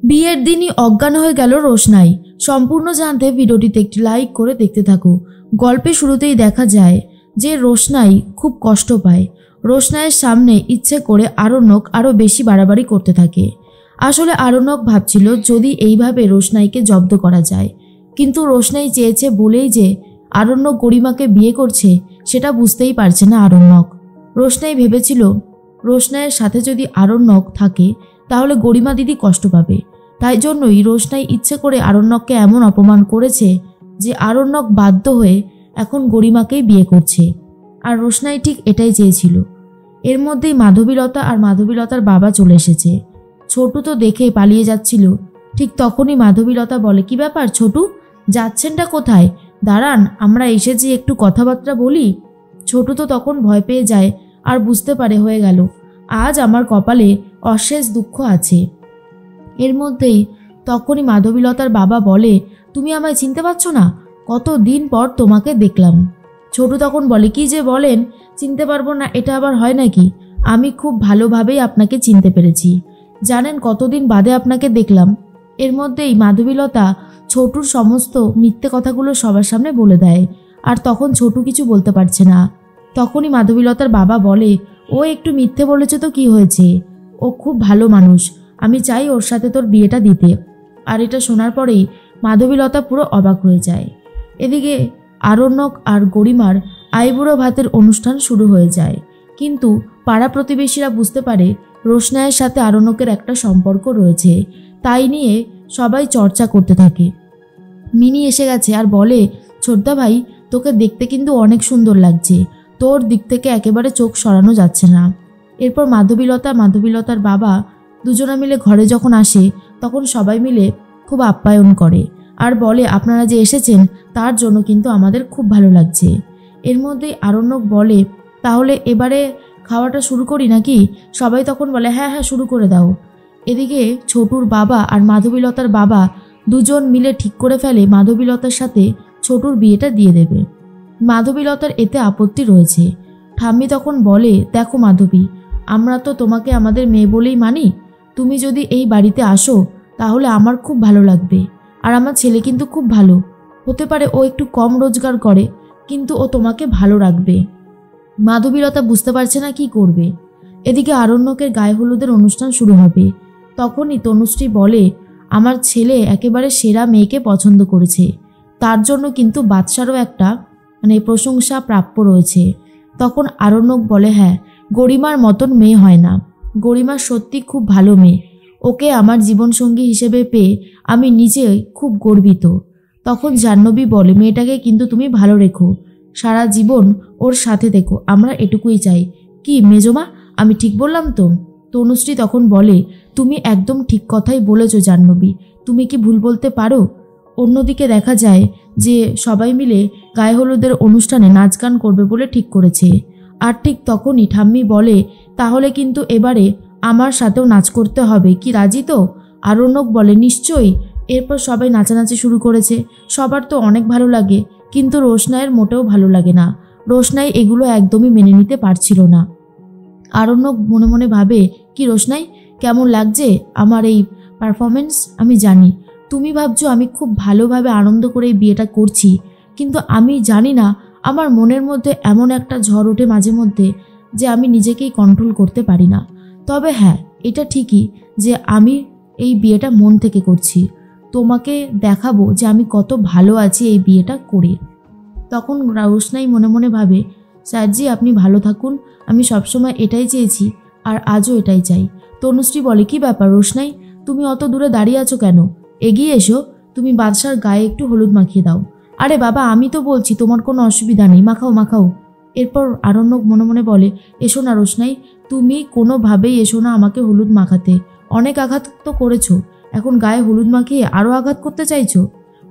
বিয়ের দিনই অজ্ঞান হয়ে গেল রোশনাই। সম্পূর্ণ জানতে ভিডিওটিতে একটি লাইক করে দেখতে থাকো। গল্পে শুরুতেই দেখা যায় যে রোশনাই খুব কষ্ট পায়। রোশনাইয়ের সামনে ইচ্ছে করে আরণ্যক আরও বেশি বাড়াবাড়ি করতে থাকে। আসলে আরণ্যক ভাবছিল যদি এইভাবে রোশনাইকে জব্দ করা যায়, কিন্তু রোশনাই চেয়েছে বলেই যে আরণ্যক গরিমাকে বিয়ে করছে সেটা বুঝতেই পারছে না আরণ্যক। রোশনাই ভেবেছিল রোশনাইয়ের সাথে যদি আরণ্যক থাকে তাহলে গরিমা দিদি কষ্ট পাবে। তাই জন্যই রোশনাই ইচ্ছে করে আরণ্যককে এমন অপমান করেছে যে আরণ্যক বাধ্য হয়ে এখন গরিমাকেই বিয়ে করছে। আর রোশনাই ঠিক এটাই চেয়েছিল। এর মধ্যেই মাধবীলতা আর মাধবীলতার বাবা চলে এসেছে। ছোটু তো দেখে পালিয়ে যাচ্ছিল। ঠিক তখনই মাধবীলতা বলে, কি ব্যাপার ছোটু, যাচ্ছেনটা কোথায়? দাঁড়ান, আমরা এসেছি, একটু কথাবার্তা বলি। ছোটু তো তখন ভয় পেয়ে যায় আর বুঝতে পারে হয়ে গেল, আজ আমার কপালে অশেষ দুঃখ আছে। এর মধ্যেই তখনই মাধবীলতার বাবা বলে, তুমি আমায় চিনতে পারছো না? কতদিন পর তোমাকে দেখলাম। ছোটু তখন বলে, কি যে বলেন, চিনতে পারবো না এটা আবার হয় নাকি? আমি খুব ভালোভাবেই আপনাকে চিনতে পেরেছি। জানেন কতদিন বাদে আপনাকে দেখলাম। এর মধ্যেই মাধবীলতা ছোটুর সমস্ত মিথ্যে কথাগুলো সবার সামনে বলে দেয়। আর তখন ছোটু কিছু বলতে পারছে না। তখনই মাধবীলতার বাবা বলে, ও একটু মিথ্যে বলেছে তো কি হয়েছে, ও খুব ভালো মানুষ, আমি চাই ওর সাথে তোর বিয়েটা দিতে। আর এটা শোনার পরেই মাধবীলতা পুরো অবাক হয়ে যায়। এদিকে আরণ্যক আর গরিমার আইবুড়ো ভাতের অনুষ্ঠান শুরু হয়ে যায়। কিন্তু পাড়া প্রতিবেশীরা বুঝতে পারে রোশনাইয়ের সাথে আরণ্যকের একটা সম্পর্ক রয়েছে। তাই নিয়ে সবাই চর্চা করতে থাকে। মিনি এসে গেছে আর বলে, ছোটদা ভাই, তোকে দেখতে কিন্তু অনেক সুন্দর লাগছে, তোর দিক থেকে একেবারে চোখ সরানো যাচ্ছে না। এরপর মাধবীলতার বাবা দুজনা মিলে ঘরে যখন আসে তখন সবাই মিলে খুব আপ্যায়ন করে আর বলে, আপনারা যে এসেছেন তার জন্য কিন্তু আমাদের খুব ভালো লাগছে। এর মধ্যেই আরণ্যক বলে, তাহলে এবারে খাওয়াটা শুরু করি নাকি? সবাই তখন বলে, হ্যাঁ হ্যাঁ শুরু করে দাও। এদিকে ছোটুর বাবা আর মাধবীলতার বাবা দুজন মিলে ঠিক করে ফেলে মাধবীলতার সাথে ছোটুর বিয়েটা দিয়ে দেবে। মাধবীলতার এতে আপত্তি রয়েছে। ঠাম্মি তখন বলে, দেখো মাধবী, আমরা তো তোমাকে আমাদের মেয়ে বলেই মানি। তুমি যদি এই বাড়িতে আসো তাহলে আমার খুব ভালো লাগবে। আর আমার ছেলে কিন্তু খুব ভালো, হতে পারে ও একটু কম রোজগার করে, কিন্তু ও তোমাকে ভালো রাখবে। মাধবীলতা বুঝতে পারছে না কি করবে। এদিকে আরণ্যকের গায়ে হলুদের অনুষ্ঠান শুরু হবে। তখনই তনুশ্রী বলে, আমার ছেলে একেবারে সেরা মেয়েকে পছন্দ করেছে, তার জন্য কিন্তু বাদশারও একটা প্রশংসা প্রাপ্য রয়েছে। তখন আরণ্যক বলে, হ্যাঁ, গরিমার মতন মেয়ে হয় না, গরিমা সত্যি খুব ভালো মেয়ে, ওকে আমার জীবনসঙ্গী হিসেবে পেয়ে আমি নিজে খুব গর্বিত। তখন জাহ্নবী বলে, মেয়েটাকে কিন্তু তুমি ভালো রেখো, সারা জীবন ওর সাথে দেখো, আমরা এটুকুই চাই। কি মেজমা, আমি ঠিক বললাম তো? তনুশ্রী তখন বলে, তুমি একদম ঠিক কথাই বলেছ জাহ্নবী, তুমি কি ভুল বলতে পারো? অন্যদিকে দেখা যায় যে সবাই মিলে গায়ে হলুদের অনুষ্ঠানে নাচ গান করবে বলে ঠিক করেছে। আর ঠিক তখনই ঠাম্মি বলে, তাহলে কিন্তু এবারে আমার সাথেও নাচ করতে হবে, কি রাজি তো? আরণ্যক বলে, নিশ্চয়ই। এরপর সবাই নাচানাচি শুরু করেছে। সবার তো অনেক ভালো লাগে, কিন্তু রোশনাইয়ের মোটেও ভালো লাগে না। রোশনাই এগুলো একদমই মেনে নিতে পারছিল না। আরণ্যক মনে মনে ভাবে, কি রোশনাই, কেমন লাগছে আমার এই পারফরমেন্স? আমি জানি তুমি ভাবছো আমি খুব ভালোভাবে আনন্দ করে এই বিয়েটা করছি, কিন্তু আমি জানি না আমার মনের মধ্যে এমন একটা ঝড় ওঠে মাঝে মধ্যে যে আমি নিজেকেই কন্ট্রোল করতে পারি না। তবে হ্যাঁ, এটা ঠিকই যে আমি এই বিয়েটা মন থেকে করছি, তোমাকে দেখাবো যে আমি কত ভালো আছি এই বিয়েটা করে। তখন রোশনাই মনে মনে ভাবে, স্যারজি আপনি ভালো থাকুন, আমি সবসময় এটাই চেয়েছি আর আজও এটাই চাই। তনুশ্রী বলে, কি ব্যাপার রোশনাই, তুমি অত দূরে দাঁড়িয়ে আছো কেন? এগিয়ে এসো, তুমি বাদশার গায়ে একটু হলুদ মাখিয়ে দাও। আরে বাবা, আমি তো বলছি তোমার কোনো অসুবিধা নেই, মাখাও মাখাও। এরপর আরণ্যক মনে মনে বলে, এসো না রোশনাই, তুমি কোনোভাবেই এসো না আমাকে হলুদ মাখাতে, অনেক আঘাত তো করেছো, এখন গায়ে হলুদ মাখিয়ে আরও আঘাত করতে চাইছো?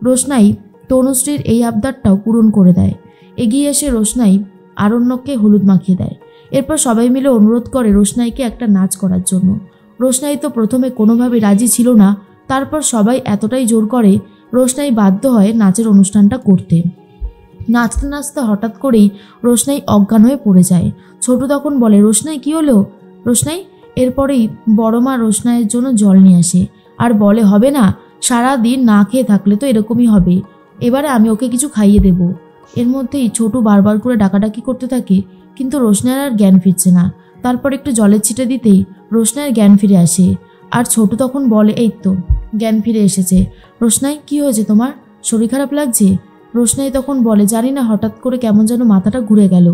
রোশনাই তনুশ্রীর এই আবদারটাও পূরণ করে দেয়। এগিয়ে এসে রোশনাই আরণ্যককে হলুদ মাখিয়ে দেয়। এরপর সবাই মিলে অনুরোধ করে রোশনাইকে একটা নাচ করার জন্য। রোশনাই তো প্রথমে কোনোভাবে রাজি ছিল না, তারপর সবাই এতটাই জোর করে রোশনাই বাধ্য হয় নাচের অনুষ্ঠানটা করতে। নাচতে নাচতে হঠাৎ করেই রোশনাই অজ্ঞান হয়ে পড়ে যায়। ছোটু তখন বলে, রোশনাই কি হলো? রোশনাই। এরপরেই বড় মা রোশনাইয়ের জন্য জল নিয়ে আসে আর বলে, হবে না, সারা দিন না খেয়ে থাকলে তো এরকমই হবে, এবারে আমি ওকে কিছু খাইয়ে দেব। এর মধ্যেই ছোটু বারবার করে ডাকাডাকি করতে থাকে, কিন্তু রোশনাইয়ের আর জ্ঞান ফিরছে না। তারপর একটু জলের ছিটে দিতেই রোশনাইয়ের জ্ঞান ফিরে আসে। আর ছোটু তখন বলে, এই তো জ্ঞান ফিরে এসেছে। রোশনাই, কি হয়েছে তোমার, শরীর খারাপ লাগছে? রোশনাই তখন বলে, জানি না, হঠাৎ করে কেমন যেন মাথাটা ঘুরে গেল।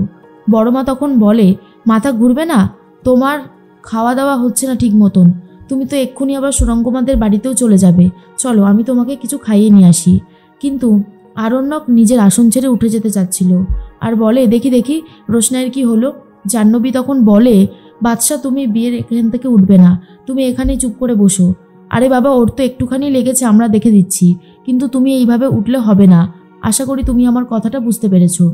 বড় মা তখন বলে, মাথা ঘুরবে না? তোমার খাওয়া দাওয়া হচ্ছে না ঠিক মতন, তুমি তো এক্ষুনি আবার সুরঙ্গমাদের বাড়িতেও চলে যাবে, চলো আমি তোমাকে কিছু খাইয়ে নিয়ে আসি। কিন্তু আরণ্যক নিজের আসন ছেড়ে উঠে যেতে চাচ্ছিল আর বলে, দেখি দেখি রোশনাইয়ের কি হলো। জাহ্নবী তখন বলে, বাদশাহ, তুমি বিয়ের এখান থেকে উঠবে না, তুমি এখানেই চুপ করে বসো। আরে বাবা, ওর তো একটুখানি লেগেছে, আমরা দেখে দিচ্ছি, কিন্তু তুমি এইভাবে উঠলে হবে না। আশা করি তুমি আমার কথাটা বুঝতে পেরেছো।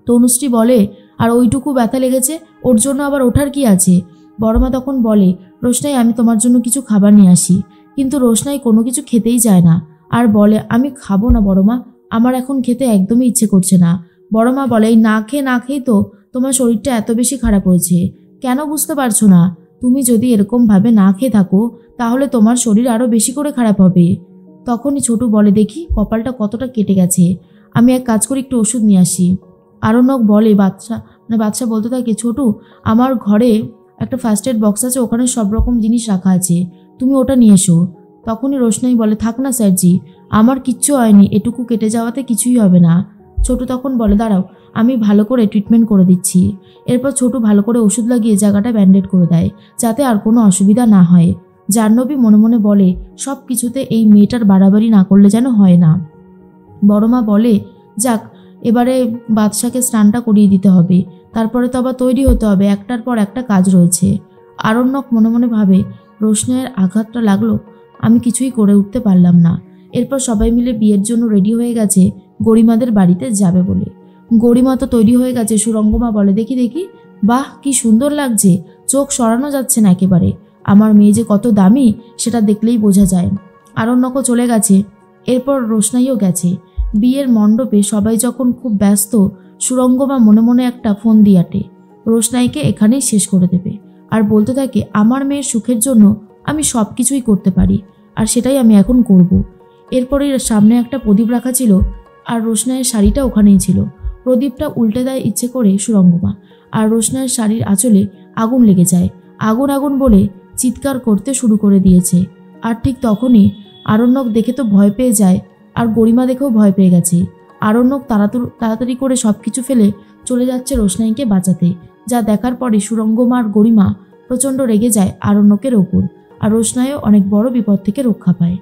তনুশ্রী বলে, আর ওইটুকু ব্যথা লেগেছে, ওর জন্য আবার ওঠার কি আছে? বড়মা তখন বলে, রোশনাই, আমি তোমার জন্য কিছু খাবার নিয়ে আসি। কিন্তু রোশনাই কোনো কিছু খেতেই চায় না আর বলে, আমি খাবো না বড়মা, আমার এখন খেতে একদমই ইচ্ছে করছে না। বড়মা বলে, এই না খেয়েই তো তোমার শরীরটা এত বেশি খারাপ হয়েছে, কেন বুঝতে পারছো না? তুমি যদি এরকমভাবে না খেয়ে থাকো তাহলে তোমার শরীর আরও বেশি করে খারাপ হবে। তখনই ছোটু বলে, দেখি কপালটা কতটা কেটে গেছে, আমি এক কাজ করি, একটু ওষুধ নিয়ে আসি। আরণ্যক বলে, বাদশা বলতে থাকে, ছোটু, আমার ঘরে একটা ফার্স্ট এড বক্স আছে, ওখানে সব রকম জিনিস রাখা আছে, তুমি ওটা নিয়ে এসো। তখনই রোশনাই বলে, থাক না স্যারজি, আমার কিচ্ছু হয়নি, এটুকু কেটে যাওয়াতে কিছুই হবে না। ছোটু তখন বলে, দাঁড়াও, আমি ভালো করে ট্রিটমেন্ট করে দিচ্ছি। এরপর ছোটু ভালো করে ওষুধ লাগিয়ে জায়গাটা ব্যান্ডেড করে দেয়, যাতে আর কোনো অসুবিধা না হয়। জাহ্নবী মনে মনে বলে, সব কিছুতে এই মেয়েটার বাড়াবাড়ি না করলে যেন হয় না। বড়মা বলে, যাক, এবারে বাদশাকে স্নানটা করিয়ে দিতে হবে, তারপরে তো আবার তৈরি হতে হবে, একটার পর একটা কাজ রয়েছে। আরণ্যক মনে মনে ভাবে, রোশনাইয়ের আঘাতটা লাগলো, আমি কিছুই করে উঠতে পারলাম না। এরপর সবাই মিলে বিয়ের জন্য রেডি হয়ে গেছে গরিমাদের বাড়িতে যাবে বলে। গরিমা তো তৈরি হয়ে গেছে। সুরঙ্গমা বলে, দেখি দেখি, বাহ, কি সুন্দর লাগছে, চোখ সরানো যাচ্ছে না একেবারে, আমার মেয়ে যে কত দামি সেটা দেখলেই বোঝা যায়। আরণ্যকও চলে গেছে, এরপর রোশনাইও গেছে। বিয়ের মণ্ডপে সবাই যখন খুব ব্যস্ত, সুরঙ্গমা মনে মনে একটা ফোন দিয়ে আটে, রোশনাইকে এখানেই শেষ করে দেবে আর বলতে থাকে, আমার মেয়ের সুখের জন্য আমি সব কিছুই করতে পারি, আর সেটাই আমি এখন করব। এরপরে সামনে একটা প্রদীপ রাখা ছিল আর রোশনাইয়ের শাড়িটা ওখানেই ছিল। প্রদীপটা উল্টে দেয় ইচ্ছে করে সুরঙ্গমা, আর রোশনাইয়ের শাড়ির আঁচলে আগুন লেগে যায়। আগুন আগুন বলে চিৎকার করতে শুরু করে দিয়েছে। আর ঠিক তখনই আরণ্যক দেখে তো ভয় পেয়ে যায়, আর গরিমা দেখেও ভয় পেয়ে গেছে। আরণ্যক তাড়াতাড়ি করে সব কিছু ফেলে চলে যাচ্ছে রোশনাইকে বাঁচাতে, যা দেখার পরে সুরঙ্গমা আর গরিমা প্রচণ্ড রেগে যায় আরণ্যকের ওপর, আর রোশনাইও অনেক বড় বিপদ থেকে রক্ষা পায়।